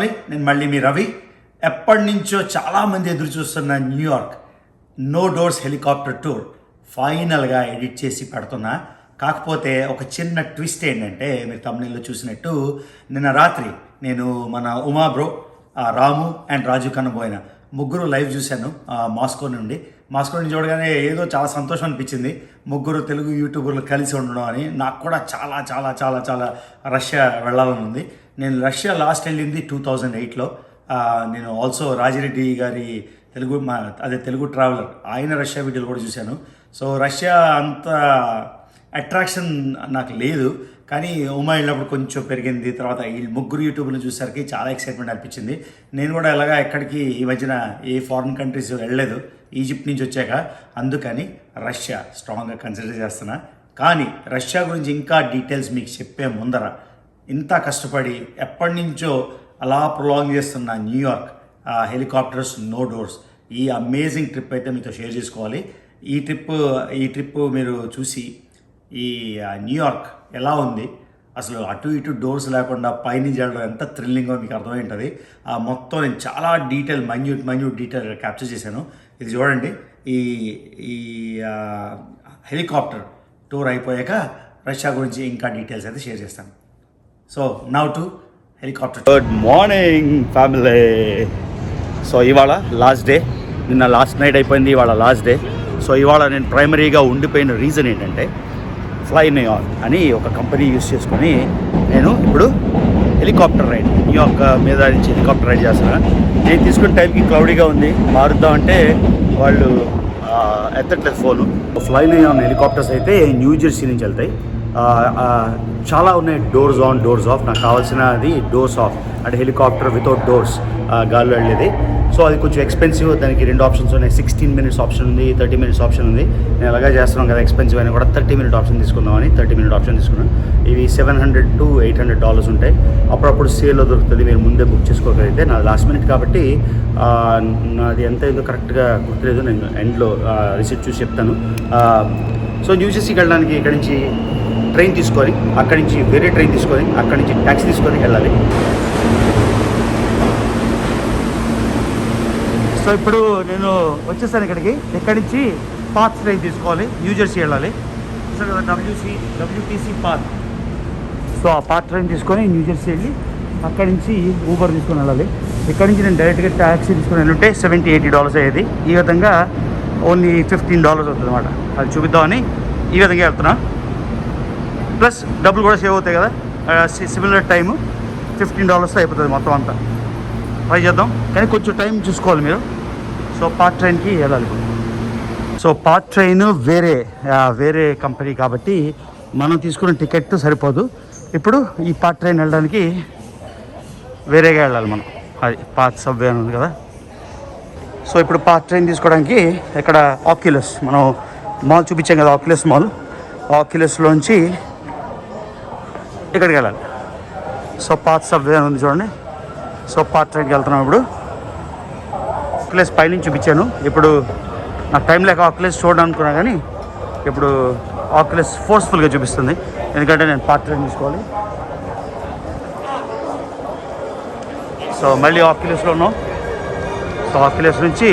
నమస్తే, నేను మళ్ళీ మీ రవి. ఎప్పటి నుంచో చాలామంది ఎదురు చూస్తున్న New York no doors helicopter tour ఫైనల్గా ఎడిట్ చేసి పెడుతున్నా. కాకపోతే ఒక చిన్న ట్విస్ట్ ఏంటంటే, మీరు తమిళలో చూసినట్టు నిన్న రాత్రి నేను మన ఉమా బ్రో, రాము అండ్ రాజు కన్నబోయిన ముగ్గురు లైవ్ చూశాను మాస్కో నుండి చూడగానే ఏదో చాలా సంతోషం అనిపించింది. ముగ్గురు తెలుగు యూట్యూబర్లు కలిసి ఉండడం అని. నాకు కూడా చాలా చాలా చాలా చాలా రష్యా వెళ్ళాలని ఉంది. నేను రష్యా లాస్ట్ వెళ్ళింది 2008లో. నేను ఆల్సో రాజిరెడ్డి గారి తెలుగు ట్రావెలర్, ఆయన రష్యా వీడియోలు కూడా చూశాను. సో రష్యా అంత అట్రాక్షన్ నాకు లేదు, కానీ ఉమా వెళ్ళినప్పుడు కొంచెం పెరిగింది. తర్వాత ఈ ముగ్గురు యూట్యూబ్లో చూసరికి చాలా ఎక్సైట్మెంట్ అనిపించింది. నేను కూడా ఎలాగా ఎక్కడికి ఈ మధ్యన ఏ ఫారిన్ కంట్రీస్ వెళ్ళలేదు, ఈజిప్ట్ నుంచి వచ్చాక. అందుకని రష్యా స్ట్రాంగ్గా కన్సిడర్ చేస్తున్నా. కానీ రష్యా గురించి ఇంకా డీటెయిల్స్ మీకు చెప్పే ముందర, ఇంత కష్టపడి ఎప్పటి నుంచో అలా ప్రొలాంగ్ చేస్తున్న న్యూయార్క్ హెలికాప్టర్స్ నో డోర్స్ ఈ అమేజింగ్ ట్రిప్ అయితే మీతో షేర్ చేసుకోవాలి. ఈ ట్రిప్ మీరు చూసి ఈ న్యూయార్క్ ఎలా ఉంది, అసలు అటు ఇటు డోర్స్ లేకుండా పైనుంచి వెళ్ళడం ఎంత థ్రిల్లింగో మీకు అర్థమై ఉంటుంది. మొత్తం నేను చాలా మైన్యూట్ డీటెయిల్ క్యాప్చర్ చేశాను. ఇది చూడండి. ఈ హెలికాప్టర్ టూర్ అయిపోయాక రష్యా గురించి ఇంకా డీటెయిల్స్ అయితే షేర్ చేస్తాను. So now to helicopter. Good morning family. So ఇవాళ లాస్ట్ డే. నిన్న లాస్ట్ నైట్ అయిపోయింది, ఇవాళ లాస్ట్ డే. సో ఇవాళ నేను ప్రైమరీగా ఉండిపోయిన రీజన్ ఏంటంటే, ఫ్లైనియాన్ అని ఒక కంపెనీ యూస్ చేసుకొని నేను ఇప్పుడు హెలికాప్టర్ రైడ్ న్యూయార్క్ మీద నుంచి హెలికాప్టర్ రైడ్ చేస్తున్నాను. నేను తీసుకున్న టైంకి క్లౌడీగా ఉంది, మారుద్దామంటే వాళ్ళు ఎత్తట్లేదు ఫోను. ఫ్లైనియాన్ హెలికాప్టర్స్ అయితే న్యూ జెర్సీ నుంచి వెళ్తాయి. చాలా ఉన్నాయి, డోర్స్ ఆన్ డోర్స్ ఆఫ్. నాకు కావాల్సినది డోర్స్ ఆఫ్, అంటే హెలికాప్టర్ వితౌట్ డోర్స్, గాల్లో వెళ్ళేది. సో అది కొంచెం ఎక్స్పెన్సివ్. దానికి 2 ఆప్షన్స్ ఉన్నాయి. 16 minutes ఆప్షన్ ఉంది, 30 minutes ఆప్షన్ ఉంది. నేను అలాగే చేస్తున్నాను కదా, ఎక్స్పెన్సివ్ అయినా కూడా 30-minute ఆప్షన్ తీసుకుందామని 30-minute ఆప్షన్ తీసుకున్నాను. ఇవి $700 to $800 ఉంటాయి. అప్పుడప్పుడు సేల్లో దొరుకుతుంది, మీరు ముందే బుక్ చేసుకోగలిగితే. నాది లాస్ట్ మినిట్ కాబట్టి నాది ఎంత ఏదో కరెక్ట్గా గుర్తులేదు. నేను ఎండ్లో రిసిప్ట్ చూసి చెప్తాను. సో న్యూ జెర్సీకి వెళ్ళడానికి ఇక్కడ నుంచి ట్రైన్ తీసుకొని, అక్కడి నుంచి వేరే ట్రైన్ తీసుకొని, అక్కడి నుంచి ట్యాక్సీ తీసుకొని వెళ్ళాలి. సో ఇప్పుడు నేను వచ్చేసాను ఇక్కడికి. ఇక్కడి నుంచి పాత్ ట్రైన్ తీసుకోవాలి, న్యూ జెర్సీ వెళ్ళాలి. So WTC path. సో ఆ పాత్ ట్రైన్ తీసుకొని న్యూ జెర్సీ వెళ్ళి అక్కడి నుంచి ఊబర్ తీసుకొని వెళ్ళాలి. ఇక్కడి నుంచి నేను డైరెక్ట్గా ట్యాక్సీ తీసుకొని వెళ్ళుంటే $70-80 అయ్యేది. ఈ విధంగా ఓన్లీ $15 అవుతుంది అనమాట. అది చూపిద్దామని ఈ విధంగా వెళ్తున్నా. ప్లస్ డబ్బులు కూడా సేవ్ అవుతాయి కదా. సిమిలర్ టైము $15 అయిపోతుంది మొత్తం అంతా. ట్రై చేద్దాం, కానీ కొంచెం టైం చూసుకోవాలి మీరు. సో పార్ట్ ట్రైన్కి వెళ్ళాలి. సో పార్ట్ ట్రైన్ వేరే కంపెనీ కాబట్టి మనం తీసుకున్న టికెట్ సరిపోదు. ఇప్పుడు ఈ పార్ట్ ట్రైన్ వెళ్ళడానికి వేరేగా వెళ్ళాలి మనం. అది పాత్ సబ్వే అని ఉంది కదా. సో ఇప్పుడు పార్ట్ ట్రైన్ తీసుకోవడానికి ఇక్కడ ఆక్యులస్, మనం మాల్ చూపించాం కదా, ఆక్యులస్ మాల్. ఆక్యులస్లోంచి ఇక్కడికి వెళ్ళాలి. సో పాత్ సబ్వే అని ఉంది చూడండి. సో పార్ట్ ట్రైన్కి వెళ్తున్నాం. ఇప్పుడు ఆక్యులస్ పైనుంచి చూపించాను. ఇప్పుడు నాకు టైం లేక ఆక్యులస్ చూడడం అనుకున్నా, కానీ ఇప్పుడు ఆక్యులస్ ఫోర్స్ఫుల్గా చూపిస్తుంది, ఎందుకంటే నేను పార్ట్ ట్రైన్ తీసుకోవాలి. సో మళ్ళీ ఆక్యులస్లో ఉన్నాం. సో ఆక్యులస్ నుంచి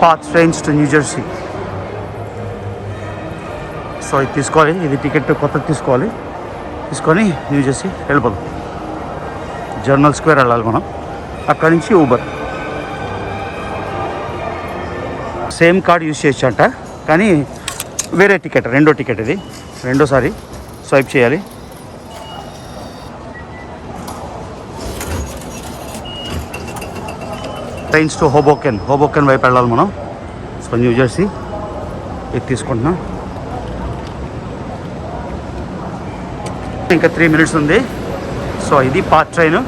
path trains to new Jersey. So ఇది తీసుకోవాలి, ఇది టికెట్ కొత్తది తీసుకోవాలి. తీసుకొని న్యూ జెర్సీ వెళ్ళిపోదాం. జర్నల్ స్క్వేర్ వెళ్ళాలి మనం. అక్కడి నుంచి ఊబర్. సేమ్ కార్డ్ యూజ్ చేయొచ్చు అంట, కానీ వేరే టికెట్, రెండో టికెట్. ఇది రెండోసారి స్వైప్ చేయాలి. ట్రైన్స్ టు హోబోకెన్ వైపు వెళ్ళాలి మనం. సో న్యూ జెర్సీ ఇది తీసుకుంటున్నాం. ఇంకా 3 minutes ఉంది. సో ఇది పార్ట్ ట్రైన్,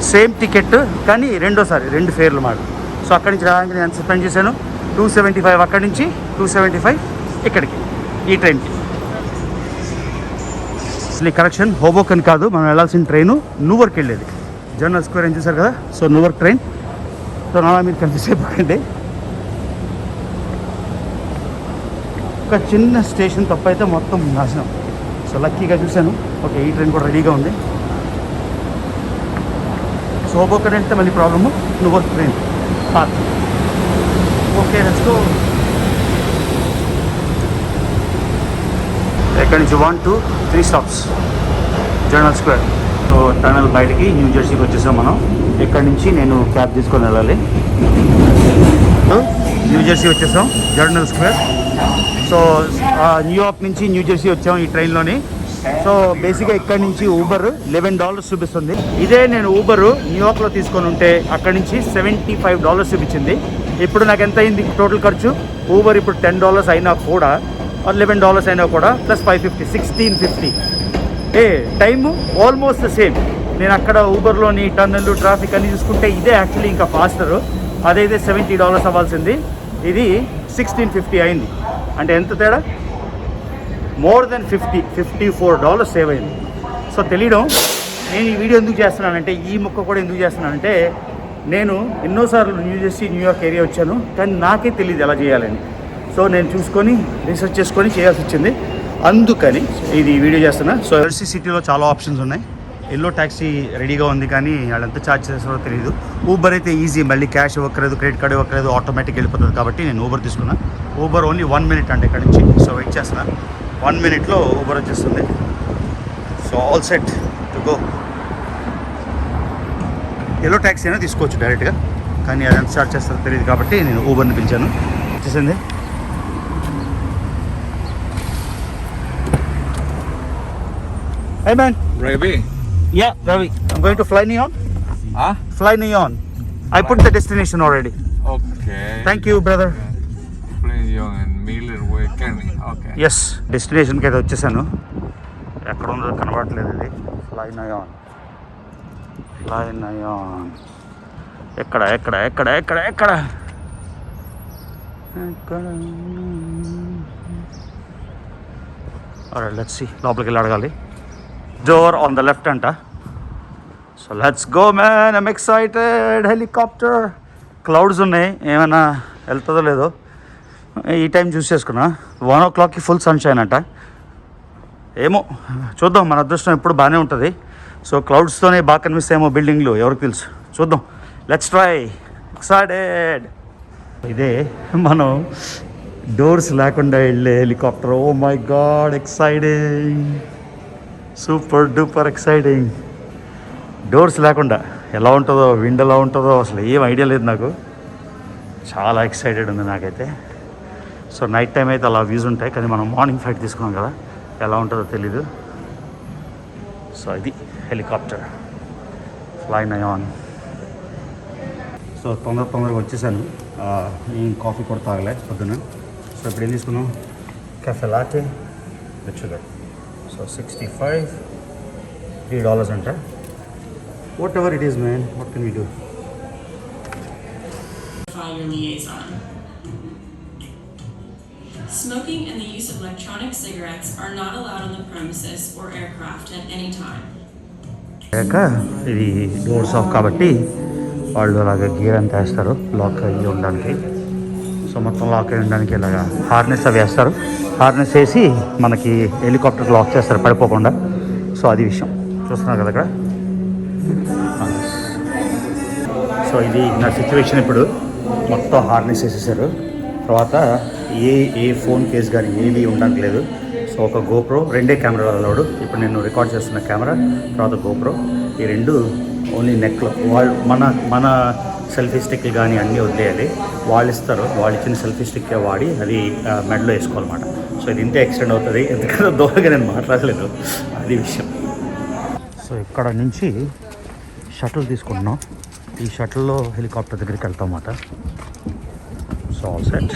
సేమ్ టికెట్, కానీ రెండోసారి 2 ఫేర్లు మాట. సో అక్కడి నుంచి రావడానికి నేను స్పెండ్ చేశాను $275. అక్కడి నుంచి $275 ఇక్కడికి, ఈ ట్రైన్కి. అసలు కరెక్షన్, హోబోకెన్ కాదు, మనం వెళ్ళాల్సిన ట్రైను న్యూవర్క్ వెళ్ళేది. జర్నల్ స్క్వేర్ అని చూసారు కదా. So న్యూవర్క్ train. సో నా మీరు కన్ఫ్యూజ్ అయిపోకండి. ఒక చిన్న స్టేషన్ తప్పైతే మొత్తం నాశనం. సో లక్కీగా చూశాను. ఓకే, ఈ ట్రైన్ కూడా రెడీగా ఉంది. సో హోబోకన్ వెళ్తే మళ్ళీ ప్రాబ్లము, నువ్వు train park. Okay let's go. ఇక్కడ నుంచి 1 2 3 stops journal square. So tunnel బయటికి న్యూ జెర్సీకి వచ్చేసాం మనం. ఇక్కడ నుంచి నేను క్యాబ్ తీసుకొని వెళ్ళాలి. న్యూ జెర్సీ వచ్చేసాం, జర్నల్ స్క్వేర్. సో న్యూయార్క్ నుంచి న్యూ జెర్సీ వచ్చాం ఈ ట్రైన్లోని. సో బేసిక్గా ఇక్కడ నుంచి ఊబర్ $11 చూపిస్తుంది. ఇదే నేను ఊబర్ న్యూయార్క్లో తీసుకొని ఉంటే అక్కడ నుంచి $75 చూపించింది. ఇప్పుడు నాకు ఎంత అయింది టోటల్ ఖర్చు? ఊబర్ ఇప్పుడు $10 అయినా కూడా, $11 అయినా కూడా ప్లస్ 550, $1650. Time almost same. నేను అక్కడ ఊబర్లోని టన్నెల్ ట్రాఫిక్ అన్ని చూసుకుంటే ఇదే యాక్చువల్లీ ఇంకా ఫాస్టర్. అదైతే $70 అవ్వాల్సింది, ఇది $1650 అయింది. అంటే ఎంత తేడా? మోర్ దెన్ $54 సేవ్ అయింది. సో తెలియడం, నేను ఈ వీడియో ఎందుకు చేస్తున్నానంటే, ఈ ముక్క కూడా ఎందుకు చేస్తున్నానంటే, నేను ఎన్నోసార్లు న్యూ జెర్సీ న్యూయార్క్ ఏరియా వచ్చాను, కానీ నాకే తెలియదు ఎలా చేయాలని. సో నేను చూసుకొని రీసెర్చ్ చేసుకొని చేయాల్సి వచ్చింది, అందుకని ఇది వీడియో చేస్తున్నా. సో జెర్సీ సిటీలో చాలా ఆప్షన్స్ ఉన్నాయి. ఎల్లో ట్యాక్సీ రెడీగా ఉంది, కానీ వాళ్ళు ఎంత ఛార్జ్ చేస్తారో తెలియదు. ఊబర్ అయితే ఈజీ, మళ్ళీ క్యాష్ ఇవ్వక్కలేదు, క్రెడిట్ కార్డ్ ఇవ్వక్కలేదు, ఆటోమేటిక్ వెళ్ళిపోతుంది. కాబట్టి నేను ఊబర్ తీసుకున్నా. ఊబర్ ఓన్లీ 1 minute అంటే ఇక్కడ నుంచి. సో వెయిట్ చేస్తున్నా, 1 minuteలో ఊబర్ వచ్చేస్తుంది. So all set to go. Yellow taxi అయినా తీసుకోవచ్చు డైరెక్ట్గా, కానీ అది ఎంత ఛార్జ్ చేస్తారో తెలియదు కాబట్టి నేను ఊబర్ని పిలిచాను. వచ్చేసింది. Hey man. Ravi? Yeah, Ravi. I'm going to fly Neon. Huh? Fly Neon. I put the destination already. Okay. Thank you, brother. Fly Neon and Miller Way, Kearney. Okay. Yes, డెస్టినేషన్కి అయితే వచ్చేసాను. ఎక్కడ ఉందో కనబడట్లేదు ఇది. Fly Nayan, fly Nayan. ఎక్కడ ఎక్కడ ఎక్కడ ఎక్కడ ఎక్కడ ఎక్కడ? alright, let's see. లోపలికి వెళ్ళి అడగాలి. డోర్ ఆన్ ద లెఫ్ట్ అంట. So let's go man, I'm excited. Helicopter, clouds ఉన్నాయి, ఏమైనా వెళ్తుందో లేదో. ఈ టైం చూస్ చేసుకున్నా. 1 o'clockకి ఫుల్ సన్షైన్ అంట. ఏమో చూద్దాం, మన అదృష్టం ఎప్పుడు బాగానే ఉంటుంది. సో క్లౌడ్స్తోనే బాగా కనిపిస్తాయేమో బిల్డింగ్లు, ఎవరికి తెలుసు. చూద్దాం, లెట్స్ ట్రై. ఎక్సైటెడ్. ఇదే మనం డోర్స్ లేకుండా వెళ్ళే helicopter. Oh my God, exciting, super duper exciting. Doors లేకుండా ఎలా ఉంటుందో, విండ్ ఎలా ఉంటుందో అసలు ఏం ఐడియా లేదు నాకు. చాలా ఎక్సైటెడ్ ఉంది నాకైతే. సో నైట్ టైం అయితే అలా వ్యూస్ ఉంటాయి, కానీ మనం మార్నింగ్ ఫ్లైట్ తీసుకున్నాం కదా, ఎలా ఉంటుందో తెలీదు. సో ఇది హెలికాప్టర్, ఫ్లై నయాన్. సో తొందరగా వచ్చేసాను. నేను కాఫీ కూడా తాగలే పొద్దున. సో ఇప్పుడు ఏం తీసుకున్నాం? Cafe latte with sugar. So $65, $3 అంట. What ever it is man, what can we do? Your liaison. Smoking and the use of electronic cigarettes are not allowed on the premises or aircraft at any time. ఇది doors of కాబట్టి వాళ్ళు అలాగే gear అంతా వేస్తారు lock అయ్యి ఉండడానికి. So మొత్తం lock అయ్యి ఉండడానికి ఇలాగా హార్నెస్ అవి వేస్తారు. హార్నెస్ వేసి మనకి హెలికాప్టర్ లాక్ చేస్తారు పడిపోకుండా. సో అది విషయం. చూస్తున్నారు కదా ఇక్కడ. సో ఇది నా సిచ్యువేషన్. ఇప్పుడు మొత్తం హార్నెస్ వేసేసారు. తర్వాత ఏ ఫోన్ కేస్ కానీ ఏవి ఉండడానికి లేదు. సో ఒక గోప్రో, 2 కెమెరాలు అలౌడ్. ఇప్పుడు నేను రికార్డ్ చేస్తున్న కెమెరా, తర్వాత గోప్రో, ఈ 2 ఓన్లీ నెక్లో. వాళ్ళు మన సెల్ఫీ స్టిక్లు కానీ అన్నీ వదిలేయాలి. వాళ్ళు ఇస్తారు, వాళ్ళు ఇచ్చిన సెల్ఫీ స్టిక్కే వాడి అది మెడలో వేసుకోవాలన్నమాట. సో ఇది ఇంతే ఎక్స్టెండ్ అవుతుంది, ఎందుకంటే దూరంగా నేను మాట్లాడలేదు, అది విషయం. సో ఇక్కడ నుంచి షటిల్ తీసుకుంటున్నాం. ఈ షటిల్లో హెలికాప్టర్ దగ్గరికి వెళ్తాం అన్నమాట. So all set.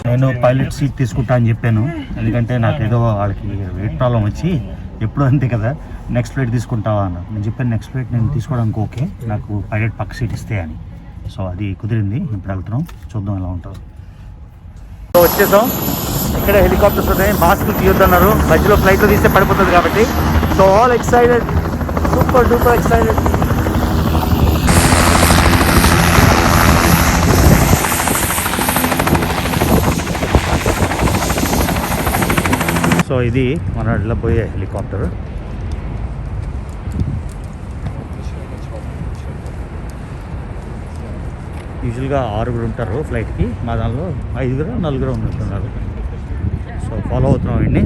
నేను పైలట్ సీట్ తీసుకుంటా అని చెప్పాను, ఎందుకంటే నాకు ఏదో వాళ్ళకి వెయిట్ ప్రాబ్లం వచ్చి ఎప్పుడు అంతే కదా, నెక్స్ట్ ఫ్లైట్ తీసుకుంటావా అన్న. నేను చెప్పాను నెక్స్ట్ ఫ్లైట్ నేను తీసుకోవడానికి ఓకే, నాకు పైలట్ పక్క సీట్ ఇస్తే అని. సో అది కుదిరింది. ఇప్పుడు వెళ్తున్నాం, చూద్దాం ఎలా ఉంటుందో. సో వచ్చేసాం. ఇక్కడ హెలికాప్టర్స్ ఉన్నాయి, మాస్కులు తీయొద్దన్నారు, మధ్యలో ఫ్లైట్లో తీస్తే పడిపోతుంది కాబట్టి. So all excited, super duper excited. So ఇది మన వెళ్ళబోయే హెలికాప్టర్. యూజువల్గా 6 ఉంటారు ఫ్లైట్కి, మా దానిలో 5 4 ఉన్నట్టున్నారు. సో ఫాలో అవుతున్నాం అండి.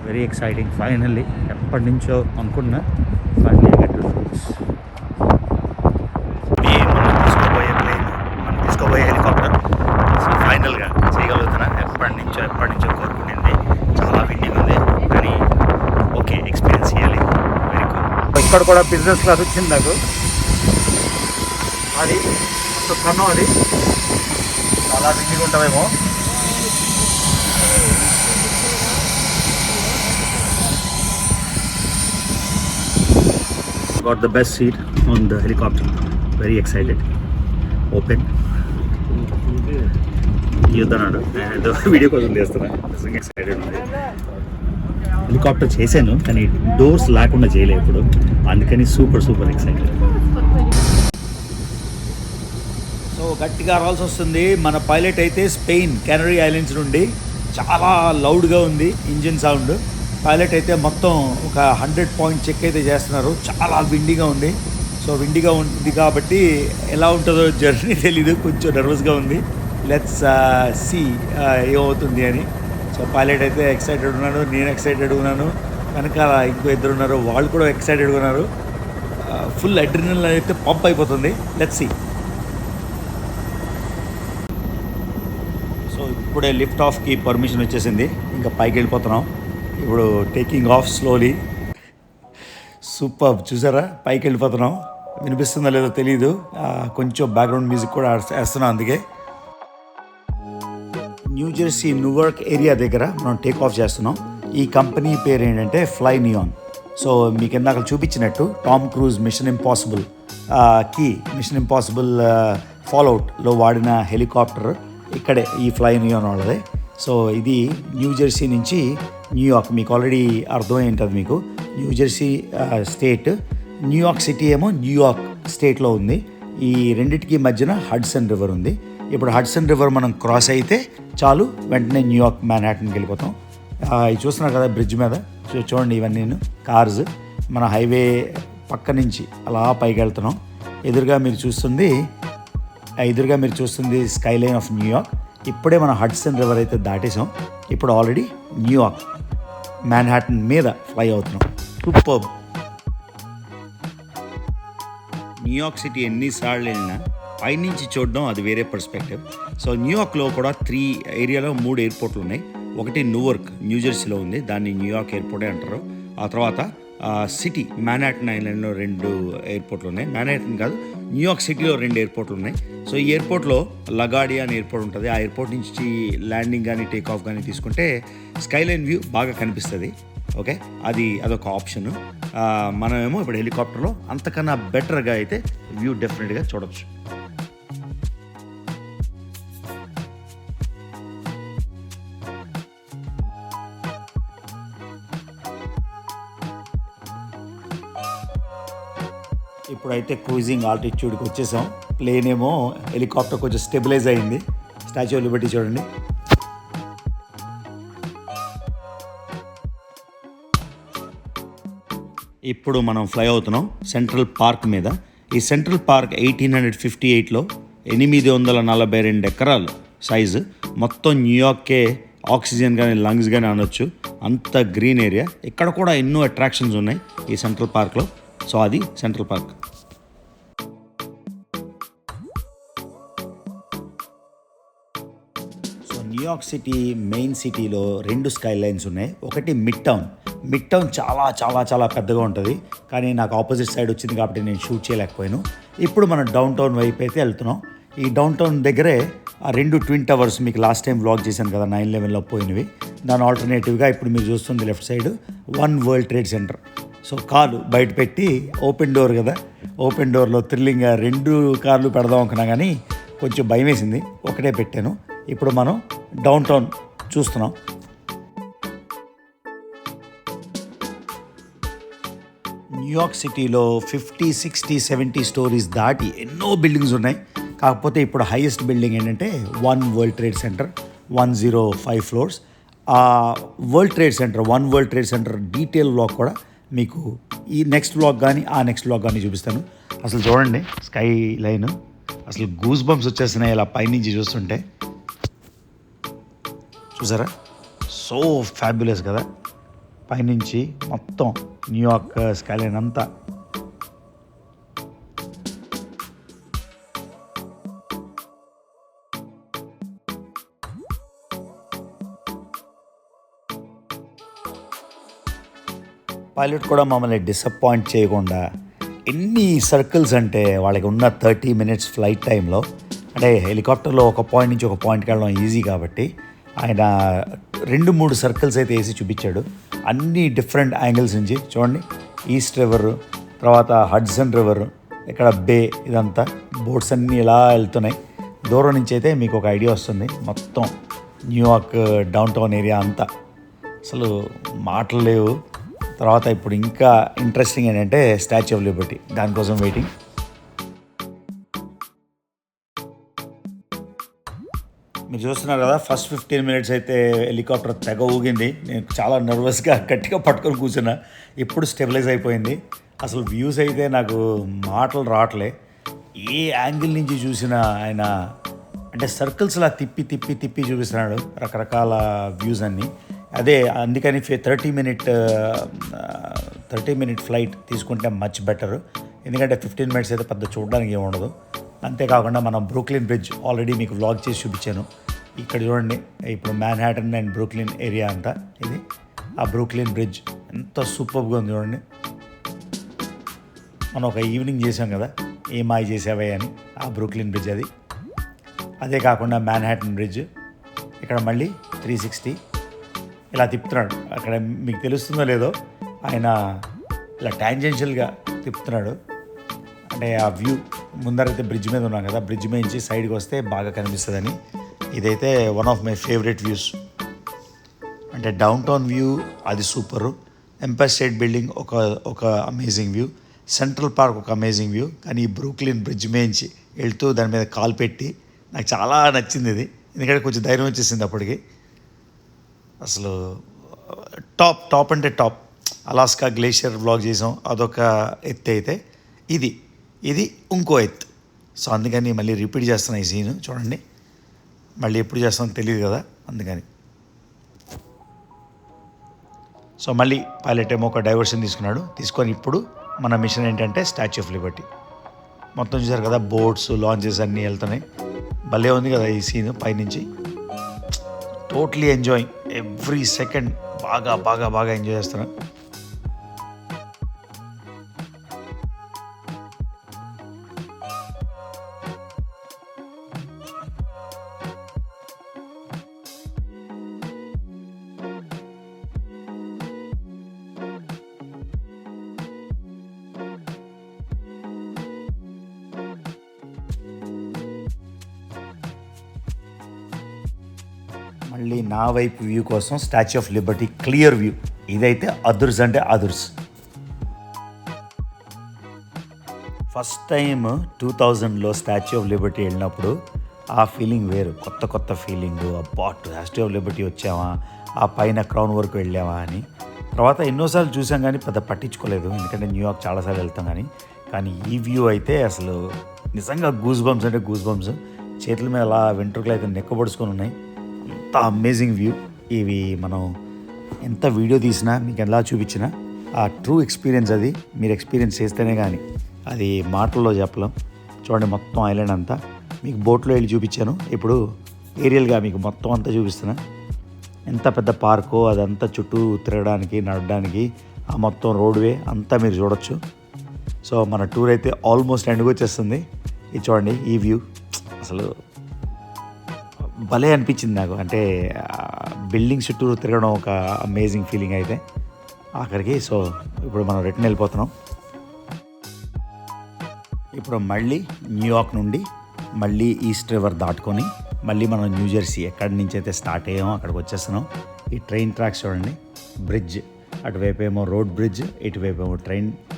Very exciting. ఫైనల్లీ ఎప్పటి నుంచో అనుకున్నా ఫైనల్లీ గెట్ టు మనం తీసుకోబోయే హెలికాప్టర్ ఫైనల్గా చేయగలుగుతున్నా. ఎప్పటి నుంచో కోరుకుంటుంది. చాలా విండింగ్ ఉంది కానీ ఓకే, ఎక్స్పీరియన్స్ చేయాలి. Very cool. ఇక్కడ కూడా బిజినెస్ క్లాస్ వచ్చింది నాకు. అది కన్ను, అది చాలా విండిగా ఉంటామేమో. Got the best seat on the helicopter. Very excited. Open. చూద్దాను వీడియో కోసం చేస్తున్నా. నిజంగా ఎక్సైటెడ్ ఉంది. హెలికాప్టర్ చేశాను కానీ డోర్స్ లేకుండా చేయలేదు ఇప్పుడు, అందుకని సూపర్ ఎక్సైటెడ్. సో గట్టిగా రావాల్సి వస్తుంది. మన పైలట్ అయితే స్పెయిన్ కెనరీ ఐలాండ్స్ నుండి. చాలా లౌడ్గా ఉంది ఇంజిన్ సౌండ్. పైలట్ అయితే మొత్తం ఒక 100 పాయింట్ చెక్ అయితే చేస్తున్నారు. చాలా విండిగా ఉంది. సో విండిగా ఉంది కాబట్టి ఎలా ఉంటుందో జర్నీ తెలీదు, కొంచెం నర్వస్గా ఉంది. లెట్స్ సీ ఏమవుతుంది అని. సో పైలట్ అయితే ఎక్సైటెడ్ ఉన్నాను, నేను ఎక్సైటెడ్ ఉన్నాను, వెనకాల ఇంకో 2 ఉన్నారు, వాళ్ళు కూడా ఎక్సైటెడ్గా ఉన్నారు. ఫుల్ అడ్రినల్ అయితే పంప్ అయిపోతుంది. Let's see. సో ఇప్పుడే లిఫ్ట్ ఆఫ్కి పర్మిషన్ వచ్చేసింది, ఇంకా పైకి వెళ్ళిపోతున్నాం. ఇప్పుడు టేకింగ్ ఆఫ్ స్లోలీ. సూపర్. చూసారా పైకి వెళ్ళిపోతున్నాం. వినిపిస్తుందో లేదో తెలీదు, కొంచెం బ్యాక్గ్రౌండ్ మ్యూజిక్ కూడా వేస్తున్నాం. అందుకే న్యూ జెర్సీ న్యూయార్క్ ఏరియా దగ్గర మనం టేక్ ఆఫ్ చేస్తున్నాం. ఈ కంపెనీ పేరు ఏంటంటే ఫ్లై నియాన్. సో మీకు ఇందాక చూపించినట్టు టామ్ క్రూజ్ మిషన్ ఇంపాసిబుల్ ఫాలోఅవుట్లో వాడిన హెలికాప్టర్ ఇక్కడే ఈ ఫ్లై నియాన్ వాళ్ళదే. సో ఇది న్యూ జెర్సీ నుంచి న్యూయార్క్. మీకు ఆల్రెడీ అర్థమై ఉంటుంది మీకు. New Jersey state, New York city ఏమో న్యూయార్క్ స్టేట్లో ఉంది. ఈ రెండిటికి మధ్యన హడ్సన్ రివర్ ఉంది. ఇప్పుడు హడ్సన్ రివర్ మనం క్రాస్ అయితే చాలు, వెంటనే న్యూయార్క్ మ్యాన్హాటన్కి వెళ్ళిపోతాం. ఇది చూస్తున్నారు కదా బ్రిడ్జ్ మీద, చూడండి ఇవన్నీ కార్స్. మన హైవే పక్క నుంచి అలా పైకి వెళ్తున్నాం. ఎదురుగా మీరు చూస్తుంది స్కై లైన్ ఆఫ్ న్యూయార్క్. ఇప్పుడే మనం హడ్సన్ రివర్ అయితే దాటేసాం. ఇప్పుడు ఆల్రెడీ న్యూయార్క్ మ్యాన్హాటన్ మీద ఫ్లై అవుతున్నాం. సూపర్. న్యూయార్క్ సిటీ ఎన్నిసార్లు వెళ్ళినా పైనుంచి చూడడం అది వేరే పర్స్పెక్టివ్. సో న్యూయార్క్లో కూడా 3 ఏరియాలో 3 ఎయిర్పోర్ట్లు ఉన్నాయి. ఒకటి న్యూయార్క్ న్యూ జెర్సీలో ఉంది, దాన్ని న్యూయార్క్ ఎయిర్పోర్టే అంటారు. ఆ తర్వాత సిటీ మ్యాన్హాటన్ ఐలాండ్లో 2 ఎయిర్పోర్ట్లు ఉన్నాయి. మ్యాన్హాటన్ కాదు, న్యూయార్క్ సిటీలో 2 ఎయిర్పోర్ట్లు ఉన్నాయి. సో ఈ ఎయిర్పోర్ట్లో లగాడియా అనే ఎయిర్పోర్ట్ ఉంటుంది. ఆ ఎయిర్పోర్ట్ నుంచి ల్యాండింగ్ కానీ టేక్ ఆఫ్ కానీ తీసుకుంటే స్కైలైన్ వ్యూ బాగా కనిపిస్తుంది. ఓకే, అదొక ఆప్షన్. మనమేమో ఇప్పుడు హెలికాప్టర్లో అంతకన్నా బెటర్గా అయితే వ్యూ డెఫినెట్గా చూడొచ్చు. ఇప్పుడైతే క్రూజింగ్ ఆల్టిట్యూడ్కి వచ్చేసాం. ప్లేన్ ఏమో హెలికాప్టర్ కొంచెం స్టెబిలైజ్ అయింది. స్టాచ్యూ ఆఫ్ లిబర్టీ చూడండి. ఇప్పుడు మనం ఫ్లై అవుతున్నాం సెంట్రల్ పార్క్ మీద. ఈ సెంట్రల్ పార్క్ 1858లో 842 ఎకరాలు సైజు. మొత్తం న్యూయార్కే ఆక్సిజన్ కానీ లంగ్స్ కానీ అనొచ్చు, అంత గ్రీన్ ఏరియా. ఇక్కడ కూడా ఎన్నో అట్రాక్షన్స్ ఉన్నాయి ఈ సెంట్రల్ పార్క్లో. సో అది central park. So New York city main సిటీలో 2 స్కై లైన్స్ ఉన్నాయి. ఒకటి మిడ్ టౌన్ చాలా చాలా చాలా పెద్దగా ఉంటుంది, కానీ నాకు ఆపోజిట్ సైడ్ వచ్చింది కాబట్టి నేను షూట్ చేయలేకపోయాను. ఇప్పుడు మనం డౌన్ టౌన్ వైపు అయితే వెళ్తున్నాం. ఈ డౌన్ టౌన్ దగ్గరే ఆ 2 ట్విన్ టవర్స్ మీకు లాస్ట్ టైం వ్లాగ్ చేశాను కదా 9/11లో పోయినవి. దాని ఆల్టర్నేటివ్గా ఇప్పుడు మీరు చూస్తుంది left side one world trade centre. So car బయట పెట్టి ఓపెన్ డోర్ కదా, ఓపెన్ డోర్లో థ్రిల్లింగ్గా 2 కార్లు పెడదాం అనుకున్నా కానీ కొంచెం భయం వేసింది, ఒకటే పెట్టాను. ఇప్పుడు మనం డౌన్ టౌన్ చూస్తున్నాం. న్యూయార్క్ సిటీలో 50, 60, 70 స్టోరీస్ దాటి ఎన్నో బిల్డింగ్స్ ఉన్నాయి. కాకపోతే ఇప్పుడు హైయెస్ట్ బిల్డింగ్ ఏంటంటే one world trade centre, 105 floors. ఆ world trade centre detail vlog కూడా మీకు ఈ నెక్స్ట్ వ్లాగ్ కానీ ఆ నెక్స్ట్ వ్లాగ్ కానీ చూపిస్తాను. అసలు చూడండి స్కై లైన్ అసలు గూస్ బంప్స్ వచ్చేస్తున్నాయి ఇలా పైనుంచి చూస్తుంటే. చూసారా, సో ఫ్యాబులస్ కదా పైనుంచి మొత్తం న్యూయార్క్ స్కైలైన్ అంతా. పైలట్ కూడా మమ్మల్ని డిసప్పాయింట్ చేయకుండా ఎన్ని సర్కిల్స్ అంటే వాళ్ళకి ఉన్న 30 minutes ఫ్లైట్ టైంలో, అంటే హెలికాప్టర్లో ఒక పాయింట్ నుంచి ఒక పాయింట్కి వెళ్ళడం ఈజీ కాబట్టి ఆయన 2-3 సర్కిల్స్ అయితే వేసి చూపించాడు. అన్ని డిఫరెంట్ యాంగిల్స్ నుంచి చూడండి. ఈస్ట్ రివర్, తర్వాత హడ్సన్ రివర్, ఇక్కడ బే, ఇదంతా బోట్స్ అన్నీ ఇలా వెళ్తున్నాయి. దూరం నుంచి అయితే మీకు ఒక ఐడియా వస్తుంది మొత్తం న్యూయార్క్ డౌన్ టౌన్ ఏరియా అంతా. అసలు మాటలు లేవు. తర్వాత ఇప్పుడు ఇంకా ఇంట్రెస్టింగ్ ఏంటంటే స్టాచ్యూ ఆఫ్ లిబర్టీ, దానికోసం వెయిటింగ్. మీరు చూస్తున్నారు కదా, ఫస్ట్ 15 minutes అయితే హెలికాప్టర్ తెగ ఊగింది. నేను చాలా నర్వస్గా గట్టిగా పట్టుకొని కూర్చున్నా. ఇప్పుడు స్టెబిలైజ్ అయిపోయింది. అసలు వ్యూస్ అయితే నాకు మాటలు రావట్లే. ఏ యాంగిల్ నుంచి చూసినా ఆయన అంటే సర్కిల్స్లా తిప్పి తిప్పి తిప్పి చూపిస్తున్నాడు రకరకాల వ్యూస్ అన్నీ. అదే అందుకని 30 minute ఫ్లైట్ తీసుకుంటే మచ్ బెటర్. ఎందుకంటే 15 minutes అయితే పెద్ద చూడడానికి ఏమి ఉండదు. అంతేకాకుండా మనం బ్రూక్లిన్ బ్రిడ్జ్ ఆల్రెడీ మీకు వ్లాగ్ చేసి చూపించాను. ఇక్కడ చూడండి, ఇప్పుడు మ్యాన్హాటన్ అండ్ బ్రూక్లిన్ ఏరియా అంతా ఇది. ఆ బ్రూక్లిన్ బ్రిడ్జ్ ఎంత సూపర్గా ఉంది చూడండి. మనం ఒక ఈవినింగ్ చేసాం కదా, ఏ మాయ చేసావే అని, ఆ బ్రూక్లిన్ బ్రిడ్జ్ అది. అదే కాకుండా మ్యాన్హాటన్ బ్రిడ్జ్ ఇక్కడ మళ్ళీ 360 ఇలా తిప్పుతున్నాడు. అక్కడ మీకు తెలుస్తుందో లేదో, ఆయన ఇలా టాంజెన్షియల్గా తిప్పుతున్నాడు. అంటే ఆ వ్యూ ముందరైతే బ్రిడ్జ్ మీద ఉన్నాం కదా, బ్రిడ్జ్ మీద నుంచి సైడ్కి వస్తే బాగా కనిపిస్తుందని. ఇదైతే one of my favourite views. అంటే డౌన్ టౌన్ వ్యూ అది సూపరు. ఎంపైర్ స్టేట్ బిల్డింగ్ ఒక అమేజింగ్ వ్యూ. సెంట్రల్ పార్క్ ఒక అమేజింగ్ వ్యూ. కానీ ఈ బ్రూక్లిన్ బ్రిడ్జ్ మేంచి వెళ్తూ దాని మీద కాలు పెట్టి నాకు చాలా నచ్చింది ఇది. ఎందుకంటే కొంచెం ధైర్యం వచ్చేసింది అప్పటికి. అసలు టాప్ అంటే టాప్. అలాస్కా గ్లేషియర్ వ్లాగ్ చేసాం, అదొక ఎత్తు అయితే ఇది ఇంకో ఎత్తు. సో అందుకని మళ్ళీ రిపీట్ చేస్తున్నా ఈ సీన్. చూడండి, మళ్ళీ ఎప్పుడు చేస్తామో తెలియదు కదా, అందుకని. సో మళ్ళీ పైలట్ ఏమో ఒక డైవర్షన్ తీసుకొని ఇప్పుడు మన మిషన్ ఏంటంటే స్టాచ్యూ ఆఫ్ లిబర్టీ. మొత్తం చూసారు కదా, బోట్స్, లాంచెస్ అన్నీ వెళ్తున్నాయి. భలే ఉంది కదా ఈ సీన్ పైనుంచి. Totally enjoying every second. బాగా బాగా బాగా ఎంజాయ్ చేస్తున్నా. మళ్ళీ నా వైపు వ్యూ కోసం Statue of Liberty clear view. ఇదైతే అదుర్స్ అంటే అదుర్స్. ఫస్ట్ టైం 2000లో స్టాచ్యూ ఆఫ్ లిబర్టీ వెళ్ళినప్పుడు ఆ ఫీలింగ్ వేరు. కొత్త ఫీలింగ్. అబ్బా, స్టాచ్యూ ఆఫ్ లిబర్టీ వచ్చామా, ఆ పైన క్రౌన్ వరకు వెళ్ళామా అని. తర్వాత ఎన్నోసార్లు చూసాం కానీ పెద్ద పట్టించుకోలేదు, ఎందుకంటే న్యూయార్క్ చాలాసార్లు వెళ్తాం కానీ ఈ వ్యూ అయితే అసలు నిజంగా గూస్ బంప్స్ అంటే గూస్ బంప్స్. చేతుల మీద అలా వెంట్రుకలు అయితే నెక్కబడుచుకొని ఉన్నాయి. అంత అమేజింగ్ వ్యూ. ఇవి మనం ఎంత వీడియో తీసినా, మీకు ఎలా చూపించినా ఆ ట్రూ ఎక్స్పీరియన్స్ అది మీరు ఎక్స్పీరియన్స్ చేస్తేనే కానీ అది మాటల్లో చెప్పలేం. చూడండి, మొత్తం ఐలాండ్ అంతా మీకు బోట్లో వెళ్ళి చూపించాను. ఇప్పుడు ఏరియల్గా మీకు మొత్తం అంతా చూపిస్తున్నా. ఎంత పెద్ద పార్కో, అదంతా చుట్టూ తిరగడానికి, నడవడానికి, ఆ మొత్తం రోడ్వే అంతా మీరు చూడొచ్చు. సో మన టూర్ అయితే ఆల్మోస్ట్ ఎండ్కి వచ్చేస్తుంది. ఇది చూడండి, ఈ వ్యూ అసలు భలే అనిపించింది నాకు. అంటే బిల్డింగ్ చుట్టూ తిరగడం ఒక అమేజింగ్ ఫీలింగ్ అయితే ఆఖరికి. సో ఇప్పుడు మనం రిటర్న్ వెళ్ళిపోతున్నాం. ఇప్పుడు మళ్ళీ న్యూయార్క్ నుండి మళ్ళీ ఈస్ట్ రివర్ దాటుకొని మళ్ళీ మనం న్యూజెర్సీ ఎక్కడి నుంచి అయితే స్టార్ట్ అయ్యామో అక్కడికి వచ్చేస్తున్నాం. ఈ ట్రైన్ ట్రాక్స్ చూడండి, బ్రిడ్జ్ అటువైపు ఏమో రోడ్ బ్రిడ్జ్, ఇటువైపు ఏమో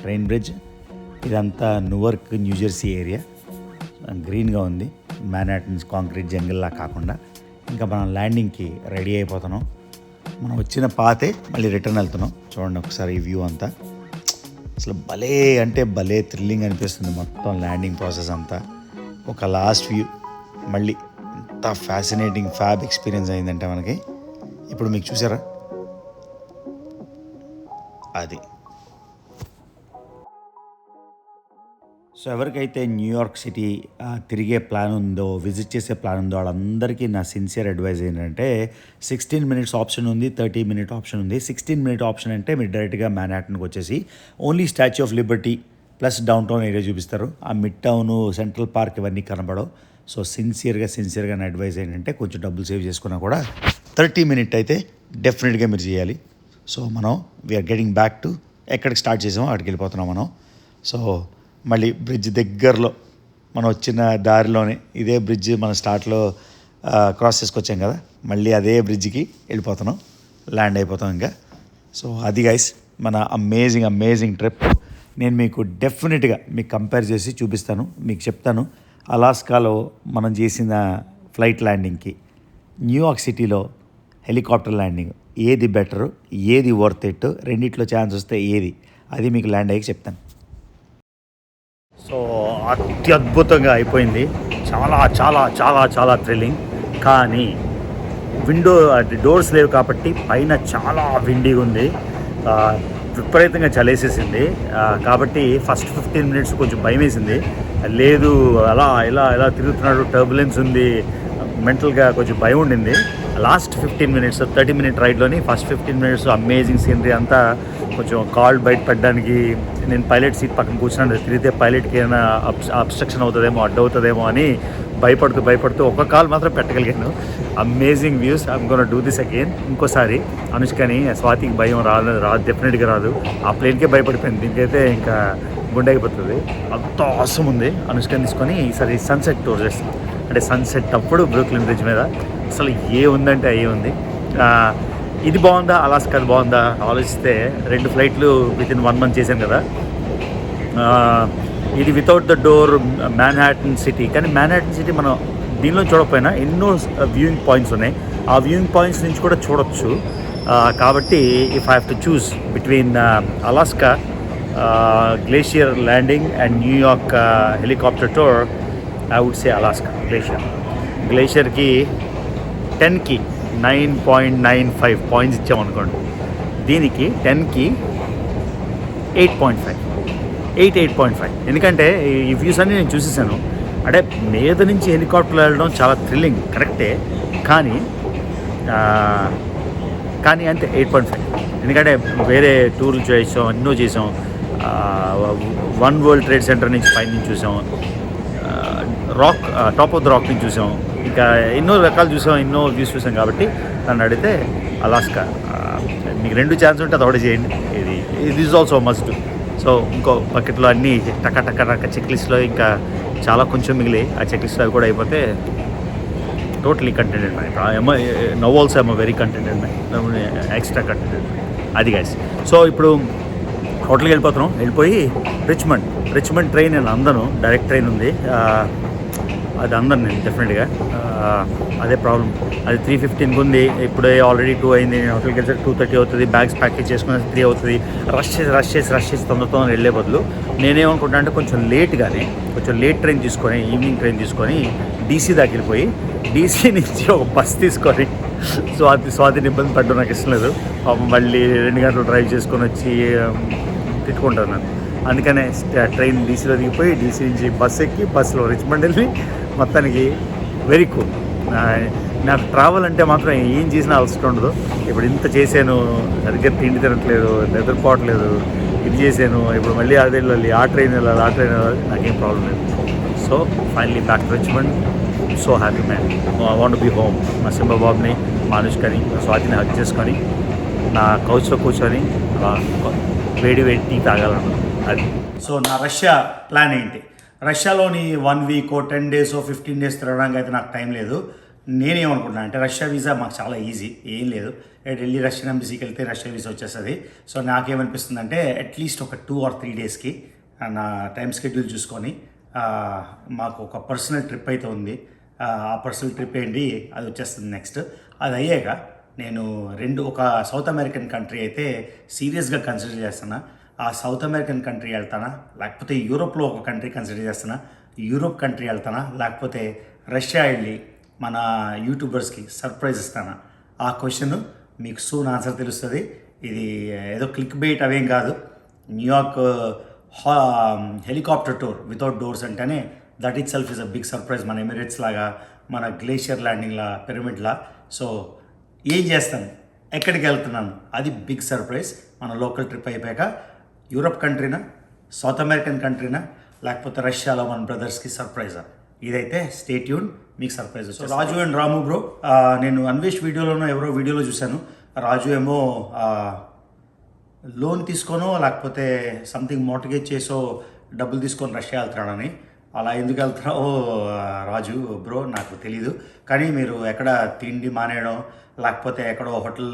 ట్రైన్ బ్రిడ్జ్. ఇదంతా న్యూయార్క్ న్యూజెర్సీ ఏరియా. గ్రీన్గా ఉంది, మ్యాన్హాటన్స్ కాంక్రీట్ జంగిల్లా కాకుండా. ఇంకా మనం ల్యాండింగ్కి రెడీ అయిపోతున్నాం. మనం వచ్చిన పాతే మళ్ళీ రిటర్న్ వెళ్తున్నాం. చూడండి ఒకసారి ఈ వ్యూ అంతా. అసలు భలే అంటే భలే థ్రిల్లింగ్ అనిపిస్తుంది మొత్తం ల్యాండింగ్ ప్రాసెస్ అంతా. ఒక లాస్ట్ వ్యూ. మళ్ళీ ఎంత ఫ్యాసినేటింగ్ ఫ్యాబ్ ఎక్స్పీరియన్స్ అయిందంటే మనకి. ఇప్పుడు మీకు చూసారా అది. సో ఎవరికైతే న్యూయార్క్ సిటీ తిరిగే ప్లాన్ ఉందో, విజిట్ చేసే ప్లాన్ ఉందో, వాళ్ళందరికీ నా సిన్సియర్ అడ్వైజ్ ఏంటంటే 16 minutes ఆప్షన్ ఉంది, 30 minute ఆప్షన్ ఉంది. 16 minute ఆప్షన్ అంటే మీరు డైరెక్ట్గా మ్యాన్హాటన్కి వచ్చేసి only statue of Liberty plus down town area చూపిస్తారు. ఆ మిడ్ టౌన్, సెంట్రల్ పార్క్ ఇవన్నీ కనబడవు. సో సిన్సియర్గా నా అడ్వైజ్ ఏంటంటే కొంచెం డబ్బులు సేవ్ చేసుకున్నా కూడా 30 minute అయితే డెఫినెట్గా మీరు చేయాలి. సో మనం వీఆర్ గెటింగ్ బ్యాక్ టు ఎక్కడికి స్టార్ట్ చేసామో అక్కడికి వెళ్ళిపోతున్నాం మనం. సో మళ్ళీ బ్రిడ్జ్ దగ్గరలో మనం వచ్చిన దారిలోనే ఇదే బ్రిడ్జ్ మన స్టార్ట్లో క్రాస్ చేసుకొచ్చాం కదా, మళ్ళీ అదే బ్రిడ్జ్కి వెళ్ళిపోతున్నాం, ల్యాండ్ అయిపోతాం ఇంకా. సో అది గైస్ మన అమేజింగ్ ట్రిప్. నేను మీకు డెఫినెట్గా మీకు కంపేర్ చేసి చూపిస్తాను, మీకు చెప్తాను. అలాస్కాలో మనం చేసిన ఫ్లైట్ ల్యాండింగ్కి న్యూయార్క్ సిటీలో హెలికాప్టర్ ల్యాండింగ్ ఏది బెటరు, ఏది వర్త్ ఇట్, రెండిట్లో ఛాన్స్ వస్తే ఏది, అది మీకు ల్యాండ్ అయ్యి చెప్తాను. సో అత్యద్భుతంగా అయిపోయింది. చాలా చాలా చాలా చాలా థ్రిల్లింగ్. కానీ డోర్స్ లేవు కాబట్టి పైన చాలా విండీగా ఉంది, విపరీతంగా చలేసేసింది. కాబట్టి ఫస్ట్ 15 minutes కొంచెం భయం వేసింది. లేదు అలా ఇలా తిరుగుతున్నాడు, టర్బులెన్స్ ఉంది, మెంటల్గా కొంచెం భయం ఉండింది. లాస్ట్ 15 minutes 30 minute రైడ్లోని ఫస్ట్ 15 minutes అమేజింగ్ సీనరీ అంతా కొంచెం కాల్ బయట పెట్టడానికి నేను పైలట్ సీట్ పక్కన కూర్చున్నాను. తిరిగితే పైలట్కి ఏమైనా అబ్స్ట్రక్షన్ అవుతుందేమో, అడ్డవుతుందేమో అని భయపడుతూ ఒక కాల్ మాత్రం పెట్టగలిగాను. Amazing views. I'm gonna do this again. ఇంకోసారి అనుష్కని స్వాతికి భయం రాదు, డెఫినెట్గా రాదు. ఆ ప్లేన్కే భయపడిపోయింది, దీనికైతే ఇంకా గుండె అయిపోతుంది. అంత అవసరం ఉంది. అనుష్కని తీసుకొని ఈసారి సన్సెట్ టూర్ చేస్తాం. అంటే సన్సెట్ అప్పుడు బ్రూక్లిన్ బ్రిడ్జ్ మీద అసలు ఉందంటే ఉంది. ఇది బాగుందా, అలాస్కా అది బాగుందా ఆలోచిస్తే 2 ఫ్లైట్లు వితిన్ 1 month చేశాను కదా. ఇది without the door Manhattan city. కానీ మ్యాన్హాటన్ సిటీ మనం దీనిలో చూడకపోయినా ఎన్నో వ్యూయింగ్ పాయింట్స్ ఉన్నాయి. ఆ వ్యూయింగ్ పాయింట్స్ నుంచి కూడా చూడొచ్చు. కాబట్టి if I have to choose between Alaska glacier landing and New York helicopter tour, I would say Alaska. గ్లేషియర్కి 10కి 9.95 పాయింట్స్ ఇచ్చామనుకోండి, దీనికి 10కి 8.5 8.5. ఎందుకంటే ఈ వ్యూస్ అన్నీ నేను చూసేసాను. అంటే మీద నుంచి హెలికాప్టర్లో వెళ్ళడం చాలా థ్రిల్లింగ్ కరెక్టే, కానీ అంతే 8.5. ఎందుకంటే వేరే టూర్లు చేసాం, ఎన్నో చేసాం. వన్ వరల్డ్ ట్రేడ్ సెంటర్ నుంచి పైన నుంచి చూసాం, టాప్ ఆఫ్ ద రాక్ నుంచి చూసాం, ఇంకా ఎన్నో రకాలు చూసాం, ఎన్నో వ్యూస్ చూసాం. కాబట్టి నన్ను అడిగితే అలాస్కా. మీకు 2 ఛాన్స్ ఉంటే అది ఒకటి చేయండి. ఇది ఈజ్ ఆల్సో మస్ట్. సో ఇంకో బకెట్లో అన్నీ టక్క చెక్ లిస్ట్లో ఇంకా చాలా కొంచెం మిగిలి, ఆ చెక్ లిస్ట్లో అవి కూడా అయిపోతే totally కంటెంటెడ్ mind. Now also I'm very కంటెంటెడ్ mind, extra కంటెంటెడ్. అది గైస్. సో ఇప్పుడు హోటల్కి వెళ్ళిపోయి రిచ్మండ్ ట్రైన్ నేను అందను, డైరెక్ట్ ట్రైన్ ఉంది, అది అందను నేను డెఫినెట్గా. అదే ప్రాబ్లం. అది 3:15 ఉంది, ఇప్పుడే ఆల్రెడీ 2 అయింది. నేను హోటల్కి వెళ్తే 2:30 అవుతుంది. బ్యాగ్స్ ప్యాకేజ్ చేసుకుని 3 అవుతుంది. రష్ చేసి తొందరతో వెళ్ళే బదులు నేనేమనుకుంటా అంటే కొంచెం లేట్ ట్రైన్ తీసుకొని, ఈవినింగ్ ట్రైన్ తీసుకొని డీసీ దాకా వెళ్ళిపోయి, డీసీ నుంచి ఒక బస్ తీసుకొని స్వాతిని ఇబ్బంది పడ్డం నాకు ఇష్టం లేదు. మళ్ళీ 2 గంటలు డ్రైవ్ చేసుకొని వచ్చి తిట్టుకుంటాను నన్ను. అందుకనే ట్రైన్ డీసీలో దిగిపోయి, డీసీ నుంచి బస్ ఎక్కి, బస్సులో రిచ్మండ్ వెళ్ళి, మొత్తానికి వెరీ కూల్. నాకు ట్రావెల్ అంటే మాత్రం ఏం చేసినా అలసట ఉండదు. ఇప్పుడు ఇంత చేశాను, సరిగ్గా తిండి తినట్లేదు, నిద్రపోవట్లేదు, ఇది చేశాను, ఇప్పుడు మళ్ళీ అదే వెళ్ళాలి, ఆ ట్రైన్ వెళ్ళాలి, నాకేం ప్రాబ్లం లేదు. So finally back to Richmond. So happy man. I want be home. మా సింహబాబుని, మా అనుష్కని, మా స్వాతిని హక్ చేసుకొని నా కౌచ్లో కూర్చొని వేడి టీ తాగాలను. అది. సో నా రష్యా ప్లాన్ ఏంటి? రష్యాలోని 1 week 10 days 15 days తిరగడానికి అయితే నాకు టైం లేదు. నేనేమనుకుంటున్నా అంటే రష్యా వీసా మాకు చాలా ఈజీ, ఏం లేదు. ఢిల్లీ రష్యన్ ఎంబసీకి వెళ్తే రష్యా వీసా వచ్చేస్తుంది. సో నాకేమనిపిస్తుంది అంటే అట్లీస్ట్ ఒక 2 or 3 daysకి నా టైం షెడ్యూల్ చూసుకొని మాకు ఒక పర్సనల్ ట్రిప్ అయితే ఉంది. ఆ పర్సనల్ ట్రిప్ ఏంటి అది వచ్చేస్తుంది నెక్స్ట్. అది అయ్యాక నేను ఒక సౌత్ అమెరికన్ కంట్రీ అయితే సీరియస్గా కన్సిడర్ చేస్తున్నా. ఆ సౌత్ అమెరికన్ కంట్రీ వెళ్తానా, లేకపోతే యూరోప్లో ఒక కంట్రీ కన్సిడర్ చేస్తున్నా. యూరోప్ కంట్రీ వెళ్తానా లేకపోతే రష్యా వెళ్ళి మన యూట్యూబర్స్కి సర్ప్రైజ్ ఇస్తానా? ఆ క్వశ్చన్ మీకు సూన్ ఆన్సర్ తెలుస్తుంది. ఇది ఏదో క్లిక్ బెయిట్ అవేం కాదు. New York helicopter tour without doors అంటేనే that itself is a big surprise. మన ఎమిరేట్స్ లాగా, మన గ్లేషియర్ ల్యాండింగ్లా, పిరమిడ్లా. సో ఏం చేస్తాను, ఎక్కడికి వెళ్తున్నాను, అది బిగ్ సర్ప్రైజ్. మన లోకల్ ట్రిప్ అయిపోయాక యూరోప్ కంట్రీనా, సౌత్ అమెరికన్ కంట్రీనా, లేకపోతే రష్యాలో మన బ్రదర్స్కి సర్ప్రైజా, ఇదైతే స్టే ట్యూన్, మీకు surprise. So Raju and Ramu bro, నేను అన్వేష్ వీడియోలోనో ఎవరో వీడియోలో చూశాను. రాజు ఏమో లోన్ తీసుకోనో లేకపోతే సంథింగ్ మోర్టగేజ్ చేసో డబ్బులు తీసుకొని రష్యా వెళ్తున్నాడని. అలా ఎందుకు వెళ్తున్నావో రాజు బ్రో నాకు తెలీదు. కానీ మీరు ఎక్కడ తిండి మానేయడం లేకపోతే ఎక్కడో హోటల్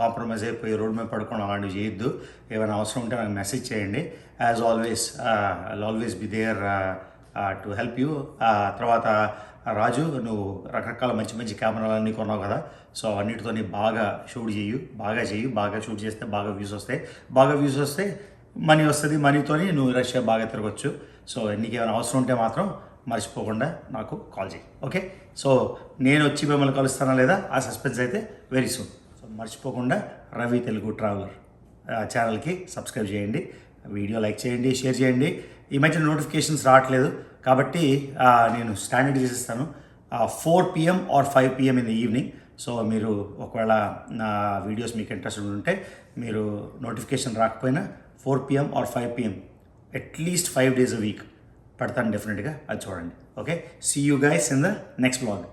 కాంప్రమైజ్ అయిపోయి రోడ్డు మీద పడుకోవడం అలాంటివి చేయొద్దు. ఏమైనా అవసరం ఉంటే నాకు మెసేజ్ చేయండి. As always always be there to help you. తర్వాత రాజు, నువ్వు రకరకాల మంచి మంచి కెమెరాలన్నీ కొన్నావు కదా, సో అన్నిటితో బాగా షూట్ చేయు, బాగా షూట్ చేస్తే బాగా వ్యూస్ వస్తే మనీ వస్తుంది. మనీతోని నువ్వు రష్యా బాగా తిరగచ్చు. సో నీకు ఏమైనా అవసరం ఉంటే మాత్రం మర్చిపోకుండా నాకు కాల్ చేయి, ఓకే? సో నేను వచ్చి మిమ్మల్ని కలుస్తానా లేదా ఆ సస్పెన్స్ అయితే వెరీ సూన్. సో మర్చిపోకుండా రవి తెలుగు ట్రావెలర్ ఛానల్కి సబ్స్క్రైబ్ చేయండి, వీడియో లైక్ చేయండి, షేర్ చేయండి. ఈ మధ్య నోటిఫికేషన్స్ రావట్లేదు కాబట్టి నేను స్టాండర్డ్ చేసేస్తాను 4 PM or 5 PM in the evening. సో మీరు ఒకవేళ నా వీడియోస్ మీకు ఇంట్రెస్ట్ ఉంటే మీరు నోటిఫికేషన్ రాకపోయినా 4 PM or 5 PM at least 5 days a week పెడతాను డెఫినెట్గా, అది చూడండి, okay? See you guys in the next blog.